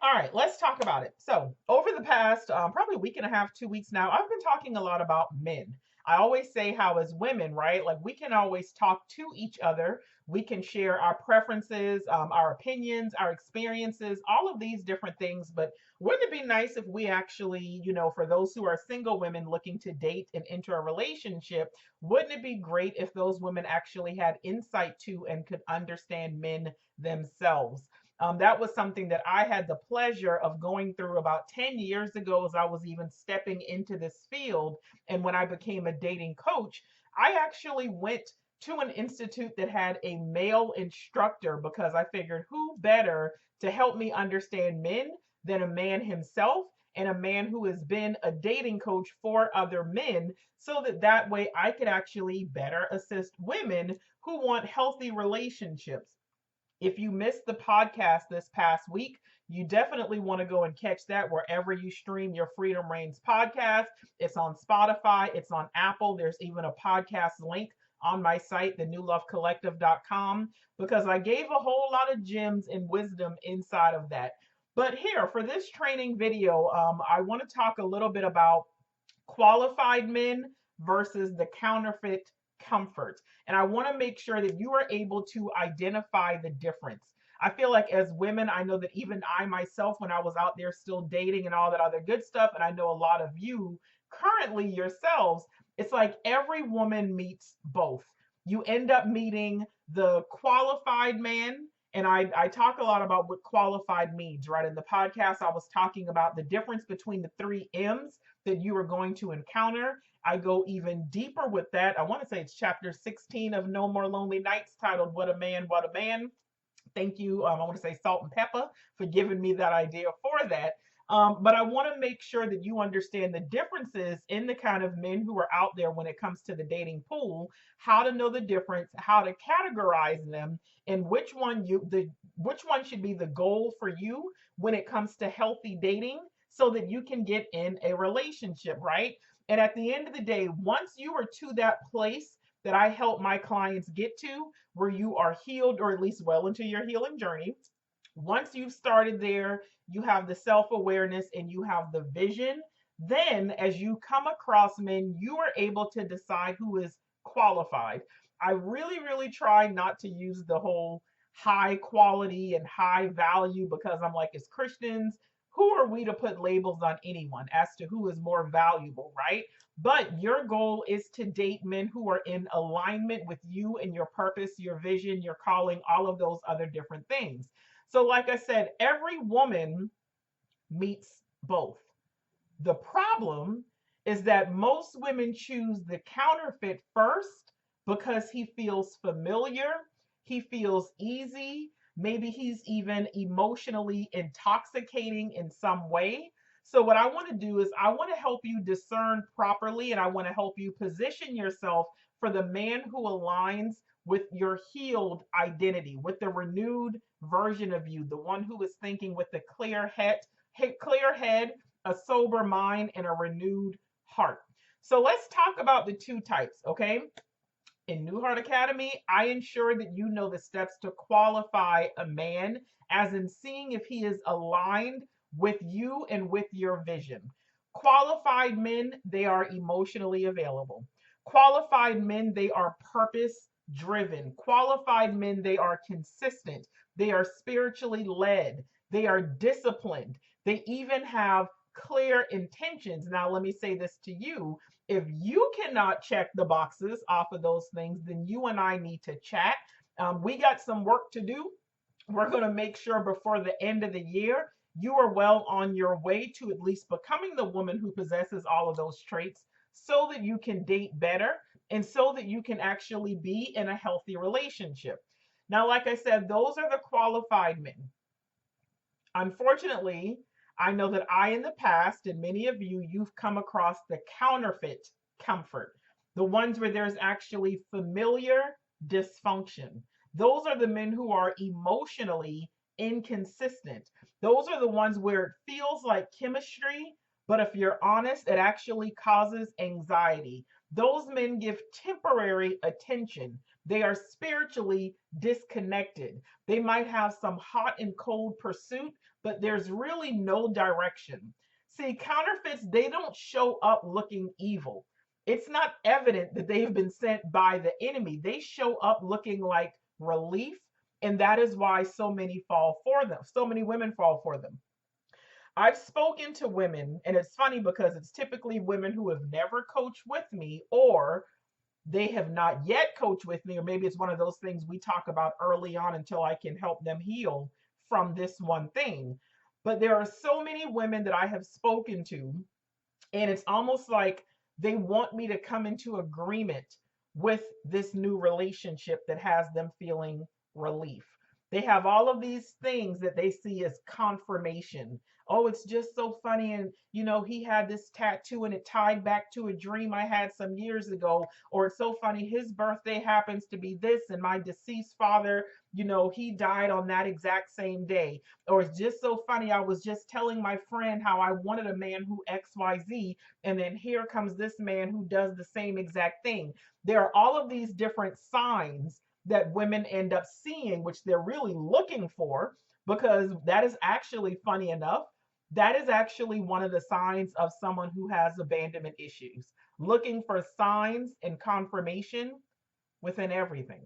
All right, let's talk about it. So, over the past probably week and a half, 2 weeks now, I've been talking a lot about men. I always say how, as women, right? Like we can always talk to each other. We can share our preferences, our opinions, our experiences, all of these different things. But wouldn't it be nice if we actually, for those who are single women looking to date and enter a relationship, wouldn't it be great if those women actually had insight to and could understand men themselves? That was something that I had the pleasure of going through about 10 years ago as I was even stepping into this field. And when I became a dating coach, I actually went to an institute that had a male instructor because I figured who better to help me understand men than a man himself and a man who has been a dating coach for other men so that that way I could actually better assist women who want healthy relationships. If you missed the podcast this past week, you definitely want to go and catch that wherever you stream your Freedom Reigns podcast. It's on Spotify, it's on Apple. There's even a podcast link on my site, thenewlovecollective.com, because I gave a whole lot of gems and wisdom inside of that. But here, for this training video, I want to talk a little bit about qualified men versus the counterfeit comfort. And I want to make sure that you are able to identify the difference. I feel like as women, I know that even I myself, when I was out there still dating and all that other good stuff, and I know a lot of you currently yourselves, it's like every woman meets both. You end up meeting the qualified man. And I talk a lot about what qualified means, right? In the podcast, I was talking about the difference between the three M's that you are going to encounter. I go even deeper with that. I want to say it's chapter 16 of No More Lonely Nights, titled What a Man, What a Man. Thank you. I want to say Salt and Pepper for giving me that idea for that. But I want to make sure that you understand the differences in the kind of men who are out there when it comes to the dating pool, how to know the difference, how to categorize them, and which one should be the goal for you when it comes to healthy dating so that you can get in a relationship, right? And at the end of the day, once you are to that place that I help my clients get to, where you are healed or at least well into your healing journey. Once you've started there, you have the self awareness and you have the vision. Then, as you come across men, you are able to decide who is qualified. I really, really try not to use the whole high quality and high value because I'm like, as Christians, who are we to put labels on anyone as to who is more valuable, right? But your goal is to date men who are in alignment with you and your purpose, your vision, your calling, all of those other different things. So, like I said, every woman meets both. The problem is that most women choose the counterfeit first because he feels familiar, he feels easy, maybe he's even emotionally intoxicating in some way. So, what I want to do is, I want to help you discern properly and I want to help you position yourself for the man who aligns with your healed identity, with the renewed version of you, the one who is thinking with a clear head, a sober mind, and a renewed heart. So let's talk about the two types, okay? In New Heart Academy, I ensure that you know the steps to qualify a man, as in seeing if he is aligned with you and with your vision. Qualified men, they are emotionally available. Qualified men, they are purpose driven. Qualified men, they are consistent. They are spiritually led. They are disciplined. They even have clear intentions. Now, let me say this to you: if you cannot check the boxes off of those things, then you and I need to chat. We got some work to do. We're going to make sure before the end of the year, you are well on your way to at least becoming the woman who possesses all of those traits so that you can date better and so that you can actually be in a healthy relationship. Now, like I said, those are the qualified men. Unfortunately, I know that I, in the past, and many of you, you've come across the counterfeit comfort, the ones where there's actually familiar dysfunction. Those are the men who are emotionally inconsistent. Those are the ones where it feels like chemistry, but if you're honest, it actually causes anxiety. Those men give temporary attention, They are spiritually disconnected. They might have some hot and cold pursuit, but there's really no direction. See, counterfeits, they don't show up looking evil. It's not evident that they've been sent by the enemy. They show up looking like relief, and that is why so many fall for them. So many women fall for them. I've spoken to women, and it's funny because it's typically women who have never coached with me, or they have not yet coached with me, or maybe it's one of those things we talk about early on until I can help them heal from this one thing. But there are so many women that I have spoken to, and it's almost like they want me to come into agreement with this new relationship that has them feeling relief. They have all of these things that they see as confirmation. Oh, it's just so funny. And, he had this tattoo and it tied back to a dream I had some years ago. Or it's so funny, his birthday happens to be this, and my deceased father, he died on that exact same day. Or it's just so funny, I was just telling my friend how I wanted a man who XYZ, and then here comes this man who does the same exact thing. There are all of these different signs that women end up seeing, which they're really looking for, because that is actually, funny enough, that is actually one of the signs of someone who has abandonment issues, looking for signs and confirmation within everything.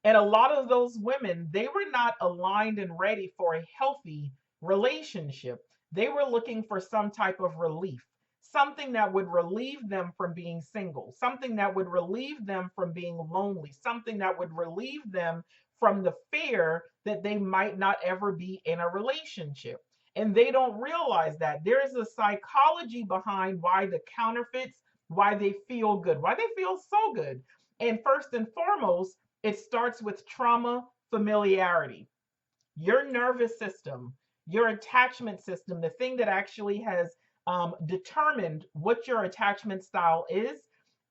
And a lot of those women, they were not aligned and ready for a healthy relationship. They were looking for some type of relief, something that would relieve them from being single, something that would relieve them from being lonely, something that would relieve them from the fear that they might not ever be in a relationship. And they don't realize that there is a psychology behind why the counterfeits, why they feel good, why they feel so good. And first and foremost, it starts with trauma familiarity. Your nervous system, your attachment system, the thing that actually has determined what your attachment style is,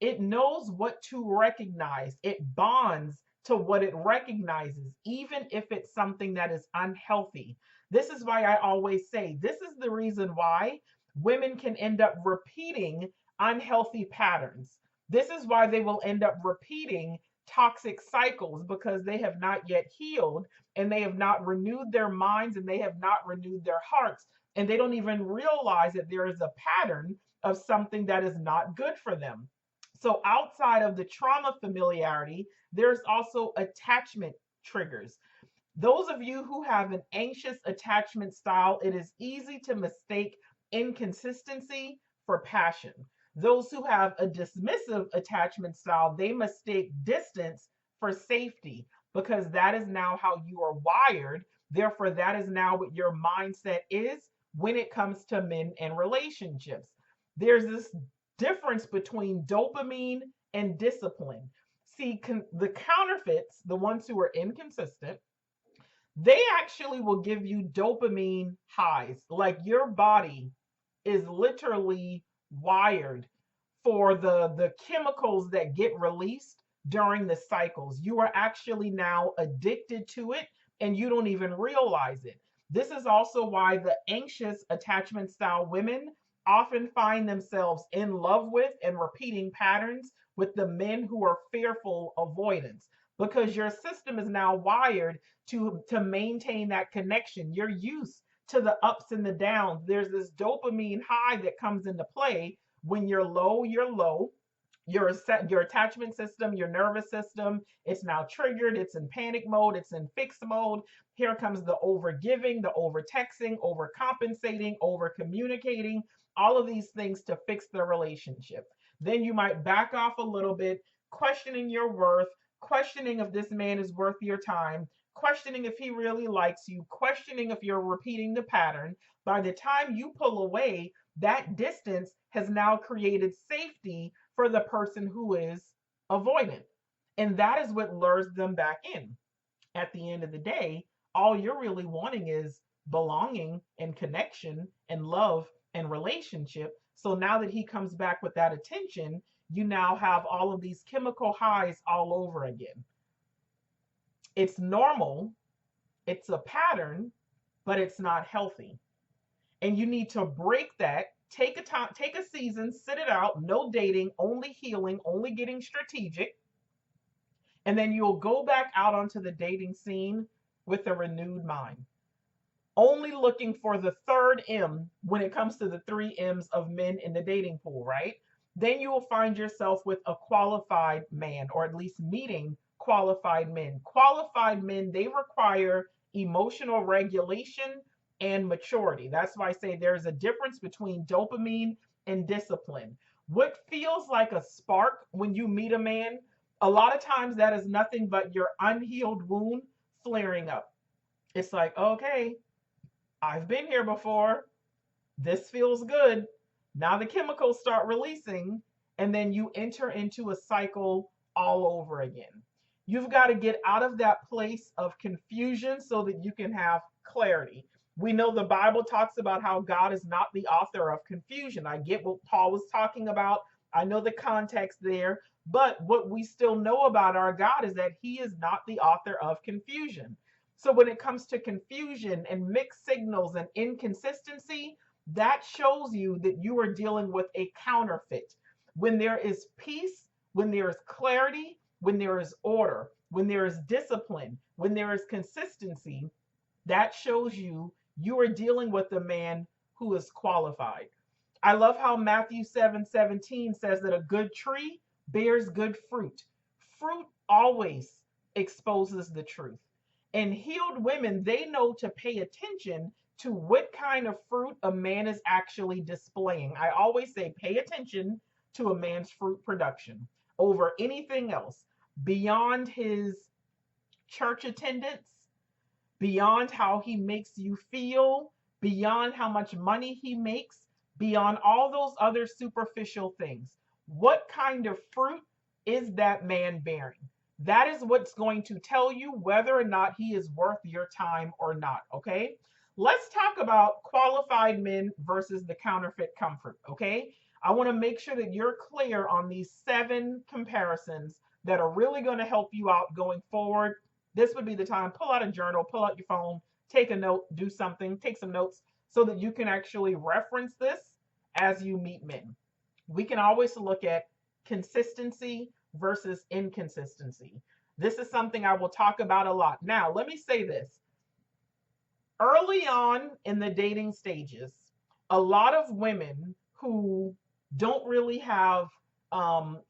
it knows what to recognize. It bonds to what it recognizes, even if it's something that is unhealthy. This is why I always say this is the reason why women can end up repeating unhealthy patterns. This is why they will end up repeating toxic cycles, because they have not yet healed, and they have not renewed their minds, and they have not renewed their hearts, and they don't even realize that there is a pattern of something that is not good for them. So outside of the trauma familiarity, there's also attachment triggers. Those of you who have an anxious attachment style, it is easy to mistake inconsistency for passion. Those who have a dismissive attachment style, they mistake distance for safety, because that is now how you are wired. Therefore, that is now what your mindset is when it comes to men and relationships. There's this difference between dopamine and discipline. See, the counterfeits, the ones who are inconsistent, they actually will give you dopamine highs. Like your body is literally wired for the chemicals that get released during the cycles. You are actually now addicted to it, and you don't even realize it. This is also why the anxious attachment style women often find themselves in love with and repeating patterns with the men who are fearful avoidance, because your system is now wired to maintain that connection. You're used to the ups and the downs. There's this dopamine high that comes into play. When you're low, you're low. Your attachment system, your nervous system, it's now triggered. It's in panic mode. It's in fixed mode. Here comes the over giving, the over texting, over compensating, over communicating, all of these things to fix the relationship. Then you might back off a little bit, questioning your worth, questioning if this man is worth your time, questioning if he really likes you, questioning if you're repeating the pattern. By the time you pull away, that distance has now created safety for the person who is avoidant. And that is what lures them back in. At the end of the day, all you're really wanting is belonging and connection and love and relationship. So now that he comes back with that attention, you now have all of these chemical highs all over again. It's normal, it's a pattern, but it's not healthy. And you need to break that. Take a time, take a season, sit it out, no dating, only healing, only getting strategic. And then you'll go back out onto the dating scene with a renewed mind, only looking for the third M when it comes to the three M's of men in the dating pool, right? Then you will find yourself with a qualified man, or at least meeting qualified men. Qualified men, they require emotional regulation and maturity. That's why I say there's a difference between dopamine and discipline. What feels like a spark when you meet a man, a lot of times that is nothing but your unhealed wound flaring up. It's like, okay, I've been here before. This feels good. Now the chemicals start releasing, and then you enter into a cycle all over again. You've got to get out of that place of confusion so that you can have clarity. We know the Bible talks about how God is not the author of confusion. I get what Paul was talking about. I know the context there. But what we still know about our God is that he is not the author of confusion. So when it comes to confusion and mixed signals and inconsistency, that shows you that you are dealing with a counterfeit. When there is peace, when there is clarity, when there is order, when there is discipline, when there is consistency, that shows you you are dealing with a man who is qualified. I love how Matthew 7:17 says that a good tree bears good fruit. Fruit always exposes the truth. And healed women, they know to pay attention to what kind of fruit a man is actually displaying. I always say pay attention to a man's fruit production over anything else, beyond his church attendance, beyond how he makes you feel, beyond how much money he makes, beyond all those other superficial things. What kind of fruit is that man bearing? That is what's going to tell you whether or not he is worth your time or not. Okay. Let's talk about qualified men versus the counterfeit comfort. Okay. I want to make sure that you're clear on these 7 comparisons that are really going to help you out going forward. This would be the time. Pull out a journal, pull out your phone, take a note, do something, take some notes so that you can actually reference this as you meet men. We can always look at consistency versus inconsistency. This is something I will talk about a lot. Now, let me say this. Early on in the dating stages, a lot of women who don't really have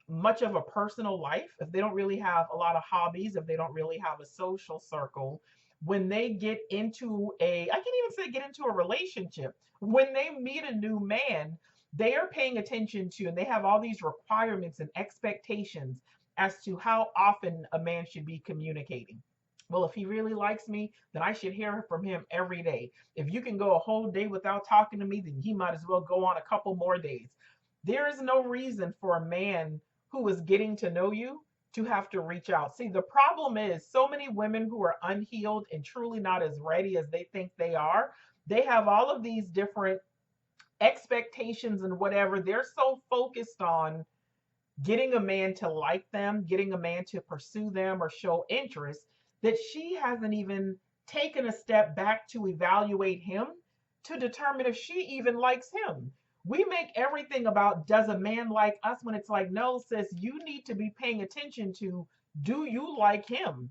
much of a personal life, if they don't really have a lot of hobbies, if they don't really have a social circle, when they get into I can't even say get into a relationship, when they meet a new man, they are paying attention to, and they have all these requirements and expectations as to how often a man should be communicating. Well, if he really likes me, then I should hear from him every day. If you can go a whole day without talking to me, then he might as well go on a couple more days. There is no reason for a man who is getting to know you to have to reach out. See, the problem is so many women who are unhealed and truly not as ready as they think they are, they have all of these different expectations and whatever. They're so focused on getting a man to like them, getting a man to pursue them or show interest, that she hasn't even taken a step back to evaluate him to determine if she even likes him. We make everything about does a man like us, when it's like, no, sis, you need to be paying attention to, do you like him?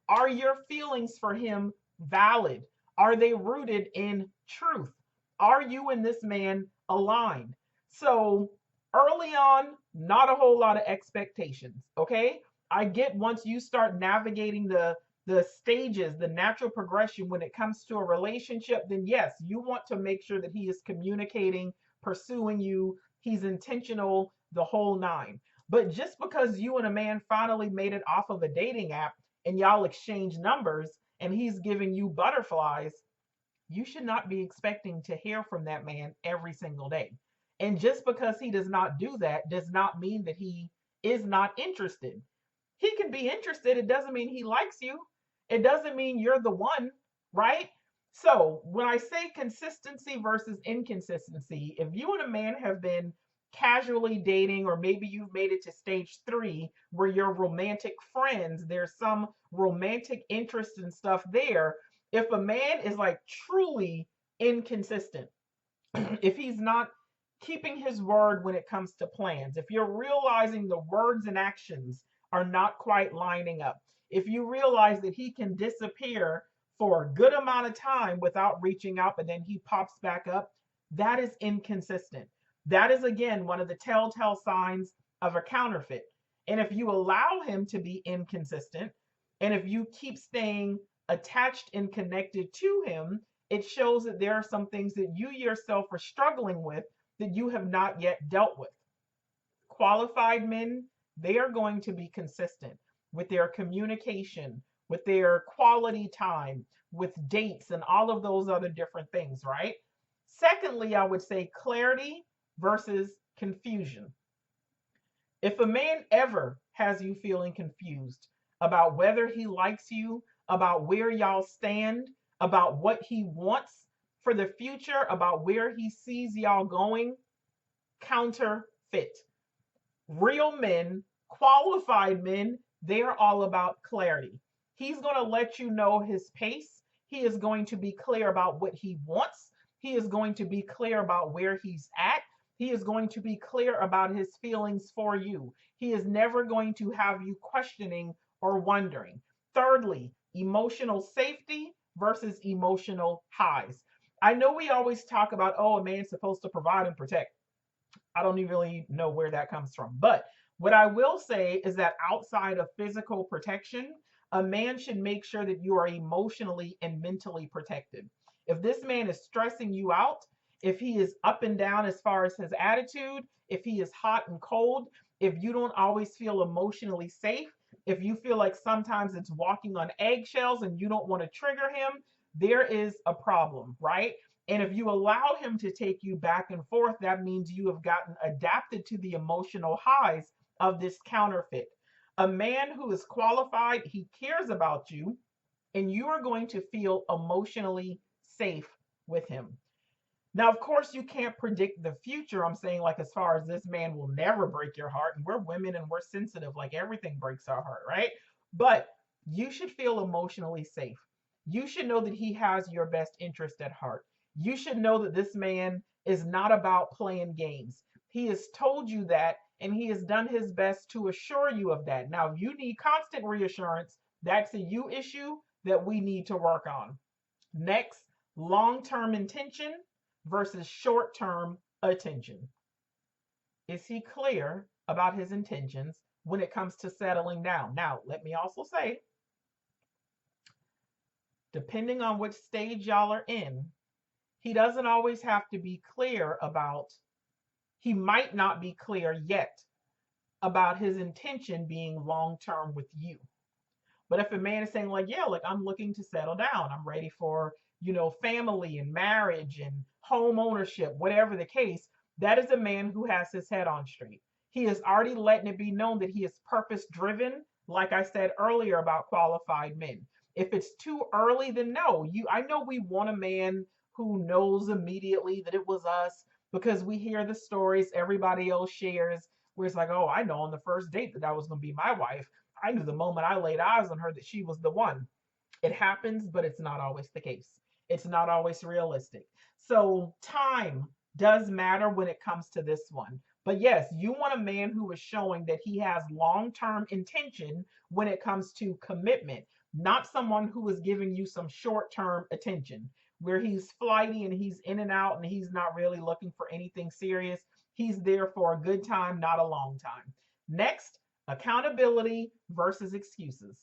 Are your feelings for him valid? Are they rooted in truth? Are you and this man aligned? So early on, not a whole lot of expectations. Okay. I get once you start navigating the stages, the natural progression when it comes to a relationship, then yes, you want to make sure that he is communicating, pursuing you, he's intentional, the whole nine. But just because you and a man finally made it off of a dating app and y'all exchange numbers and he's giving you butterflies, you should not be expecting to hear from that man every single day. And just because he does not do that does not mean that he is not interested. He can be interested. It doesn't mean he likes you. It doesn't mean you're the one, right? So when I say consistency versus inconsistency, if you and a man have been casually dating, or maybe you've made it to stage 3 where you're romantic friends, there's some romantic interest and stuff there. If a man is like truly inconsistent, if he's not keeping his word when it comes to plans, if you're realizing the words and actions are not quite lining up, if you realize that he can disappear for a good amount of time without reaching out, but then he pops back up, that is inconsistent. That is, again, one of the telltale signs of a counterfeit. And if you allow him to be inconsistent, and if you keep staying attached and connected to him, it shows that there are some things that you yourself are struggling with that you have not yet dealt with. Qualified men, they are going to be consistent with their communication, with their quality time, with dates, and all of those other different things, right? Secondly, I would say clarity versus confusion. If a man ever has you feeling confused about whether he likes you, about where y'all stand, about what he wants for the future, about where he sees y'all going, counterfeit. Real men, qualified men, they're all about clarity. He's going to let you know his pace. He is going to be clear about what he wants. He is going to be clear about where he's at. He is going to be clear about his feelings for you. He is never going to have you questioning or wondering. Thirdly, emotional safety versus emotional highs. I know we always talk about, oh, a man's supposed to provide and protect. I don't even really know where that comes from. But what I will say is that outside of physical protection, a man should make sure that you are emotionally and mentally protected. If this man is stressing you out, if he is up and down as far as his attitude, if he is hot and cold, if you don't always feel emotionally safe, if you feel like sometimes it's walking on eggshells and you don't want to trigger him, there is a problem, right? And if you allow him to take you back and forth, that means you have gotten adapted to the emotional highs of this counterfeit. A man who is qualified, he cares about you, and you are going to feel emotionally safe with him. Now, of course, you can't predict the future. I'm saying, like, as far as this man will never break your heart, and we're women and we're sensitive, like everything breaks our heart, right? But you should feel emotionally safe. You should know that he has your best interest at heart. You should know that this man is not about playing games. He has told you that, and he has done his best to assure you of that. Now, if you need constant reassurance, that's a you issue that we need to work on. Next, long-term intention versus short-term attention. Is he clear about his intentions when it comes to settling down? Now, let me also say, depending on which stage y'all are in, he doesn't always have to be clear about, he might not be clear yet about his intention being long-term with you. But if a man is saying, like, yeah, like, I'm looking to settle down, I'm ready for, family and marriage and home ownership, whatever the case, that is a man who has his head on straight. He is already letting it be known that he is purpose driven, like I said earlier about qualified men. If it's too early, then no. I know we want a man who knows immediately that it was us because we hear the stories everybody else shares where it's like, oh, I know on the first date that was going to be my wife. I knew the moment I laid eyes on her that she was the one. It happens, but it's not always the case. It's not always realistic. So time does matter when it comes to this one. But yes, you want a man who is showing that he has long-term intention when it comes to commitment, not someone who is giving you some short-term attention where he's flighty and he's in and out and he's not really looking for anything serious. He's there for a good time, not a long time. Next, accountability versus excuses.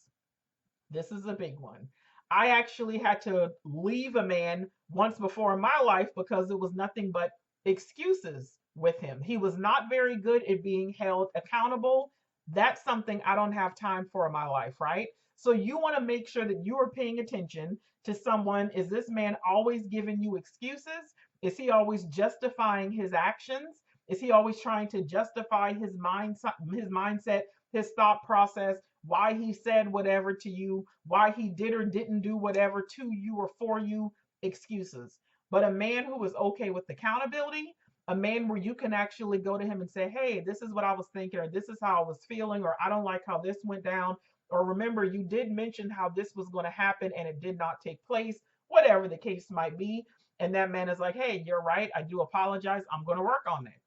This is a big one. I actually had to leave a man once before in my life because it was nothing but excuses with him. He was not very good at being held accountable. That's something I don't have time for in my life, right? So you want to make sure that you are paying attention to someone. Is this man always giving you excuses? Is he always justifying his actions? Is he always trying to justify his mindset, his thought process, why he said whatever to you, why he did or didn't do whatever to you or for you? Excuses. But a man who is okay with accountability, a man where you can actually go to him and say, hey, this is what I was thinking, or this is how I was feeling, or I don't like how this went down, or remember, you did mention how this was going to happen and it did not take place, whatever the case might be. And that man is like, hey, you're right. I do apologize. I'm going to work on that.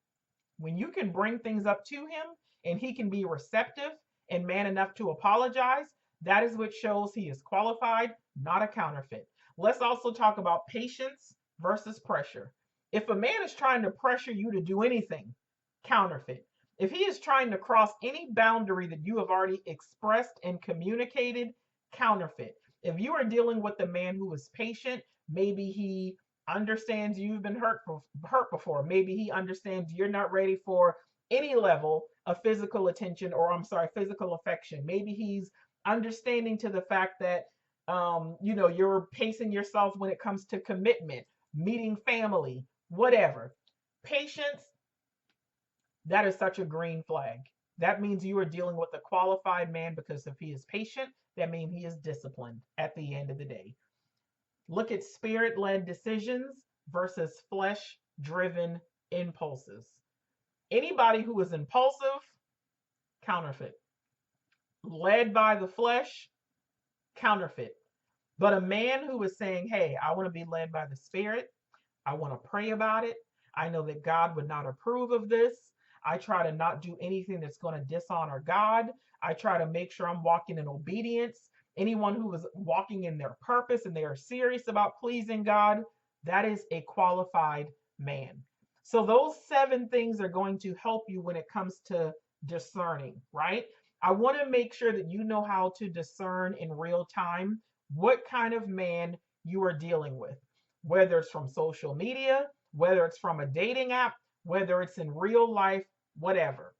When you can bring things up to him and he can be receptive and man enough to apologize, that is what shows he is qualified, not a counterfeit. Let's also talk about patience versus pressure. If a man is trying to pressure you to do anything, counterfeit. If he is trying to cross any boundary that you have already expressed and communicated, counterfeit. If you are dealing with a man who is patient, maybe he understands you've been hurt before. Maybe he understands you're not ready for any level of physical attention, or I'm sorry, physical affection. Maybe he's understanding to the fact that you're pacing yourself when it comes to commitment, meeting family, whatever. Patience, that is such a green flag. That means you are dealing with a qualified man, because if he is patient, that means he is disciplined at the end of the day. Look at spirit led decisions versus flesh driven impulses. Anybody who is impulsive, counterfeit. Led by the flesh, counterfeit. But a man who is saying, hey, I want to be led by the spirit, I want to pray about it, I know that God would not approve of this, I try to not do anything that's going to dishonor God, I try to make sure I'm walking in obedience. Anyone who is walking in their purpose and they are serious about pleasing God, that is a qualified man. So those 7 things are going to help you when it comes to discerning, right? I want to make sure that you know how to discern in real time what kind of man you are dealing with, whether it's from social media, whether it's from a dating app, whether it's in real life, whatever.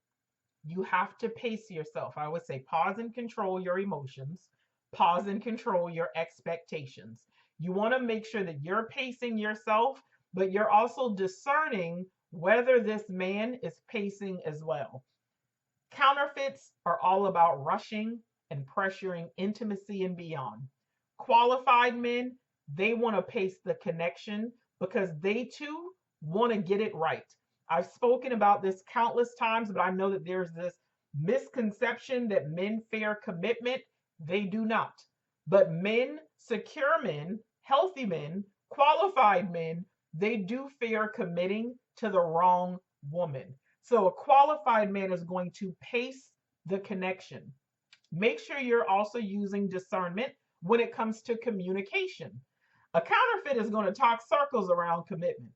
You have to pace yourself. I would say pause and control your emotions, pause and control your expectations. You want to make sure that you're pacing yourself, but you're also discerning whether this man is pacing as well. Counterfeits are all about rushing and pressuring intimacy and beyond. Qualified men, they want to pace the connection because they too want to get it right. I've spoken about this countless times, but I know that there's this misconception that men fear commitment. They do not. But men, secure men, healthy men, qualified men, they do fear committing to the wrong woman. So a qualified man is going to pace the connection. Make sure you're also using discernment when it comes to communication. A counterfeit is going to talk circles around commitment.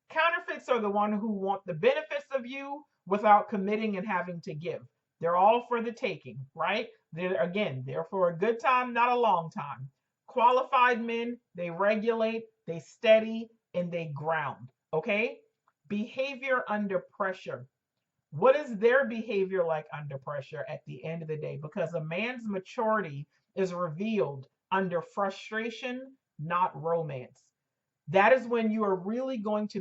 Counterfeits are the one who want the benefits of you without committing and having to give. They're all for the taking, right? They're for a good time, not a long time. Qualified men, they regulate, they steady, and they ground. Okay? Behavior under pressure. What is their behavior like under pressure at the end of the day? Because a man's maturity is revealed under frustration, not romance. That is when you are really going to be